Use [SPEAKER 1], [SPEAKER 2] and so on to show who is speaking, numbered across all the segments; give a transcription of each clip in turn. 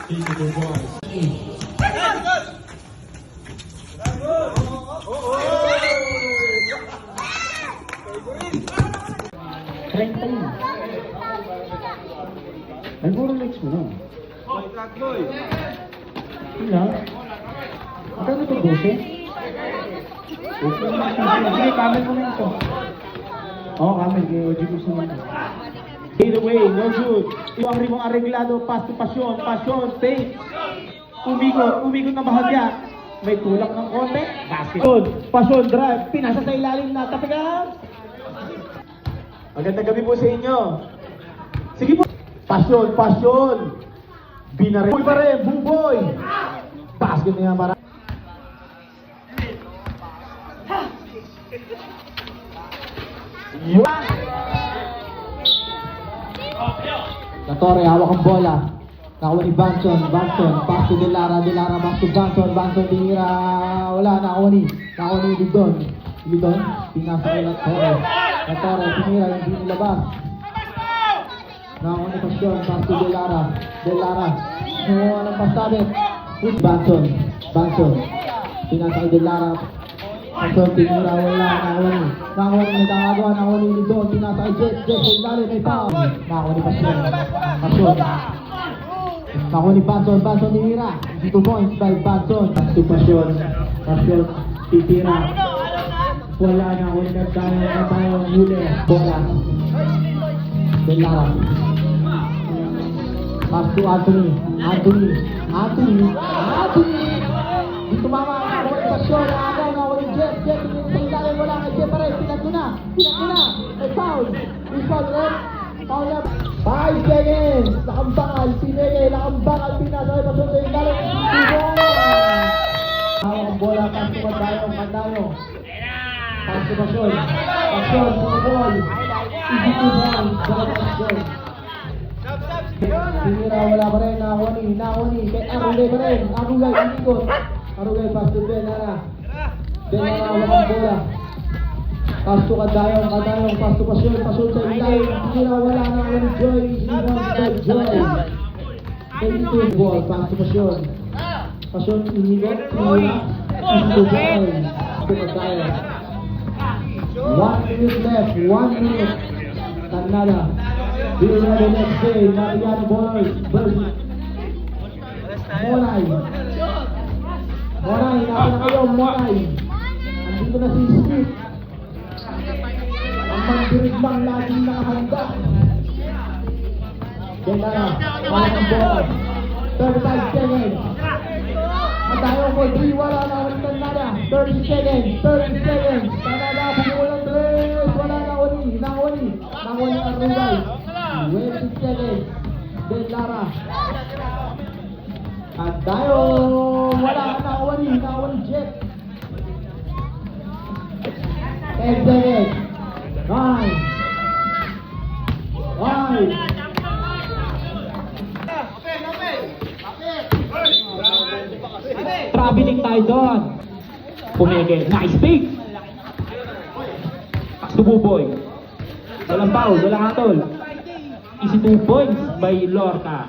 [SPEAKER 1] Ay, puro legs mo na. Wala. Magkano ito, 12? Sige, camel mo na ito. Oo, camel. Kaya gusto mo ito. Either way, no good. Ito ang rimong areglado. Pass to pasyon. Pasyon, take. Umikot na bahagya. May tulak ng konti. Basket. Pasyon, drive. Pinasa sa ilalim na. Tapigan. Magandang gabi po sa inyo. Sige po. Pasyon. Binare. Buboy pa rin, buboy. Basket na yan para. Yun. Latore, hawak ang bola. Nakawa ni Banson, pass to De Lara, back to Banson, tinira, wala, nakawa ni Lidon, pinasa kay Latore, tinira, hindi nilabas. Nakawa ni Pasyon, pass to De Lara, kumuha ng pasabit, Banson, pinasa kay De Lara, Pasyon, tinira, wala, nakawa ni Lidon, pinasa kay Jet, sa ilalim, may foul. Nakawa ni Pasyon, nakawa ni Banson, tinira, 2 points by Banson, to Pasyon, titira, wala, nakawa ni tayo, huli, bola, De Lara, pass to Anthony, di tumama, nakawa ni Pasyon, nakawa ni Jet, sa ilalim, wala, kay Jet pa rin, pinag na, may foul, foul na, 5 seconds, nakambangal, pinasa kay Pasyon sa ilalim, ang bola, pass to Mandayo, pass to Pasyon, ball, easy to ball, Pasyon. Tinira, wala pa rin, nakawani, kay Arugay pa rin, inikot. Arugay, pass to De Lara, walang bola. Pass to Kadayong, pass to Pasyon sa ilalim. Tinira, wala, nakawani, Joy, Joy. Kay ball, pass to Pasyon, inikot, tinira, easy to ball. To Kadayong. 1 minute left, 1 minute. Tanada. Here we the next day, Mariano Bowlers versus Monay, natin na kayo, Monay. Andito na si Smith. Ang magdirigmang laging nakahanda. Kaya walang bola. 35 seconds. At tayo ko, di wala na ulit ng nada. 30 seconds. Tanada, bumulang 3. Wala na uli. Nakawani ang Rugay. 20 seconds. De Lara. At tayo, wala ka nakawani Jet. 10 seconds. 9. Traveling tayo doon. Pumigil. Nice pick. Pass to Buboy. Walang foul, walang hatol. Easy 2 points by Lorca.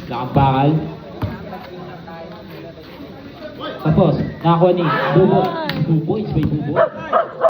[SPEAKER 1] Nakabakal. Tapos, nakakuha ni Buboy. 2 points by Buboy.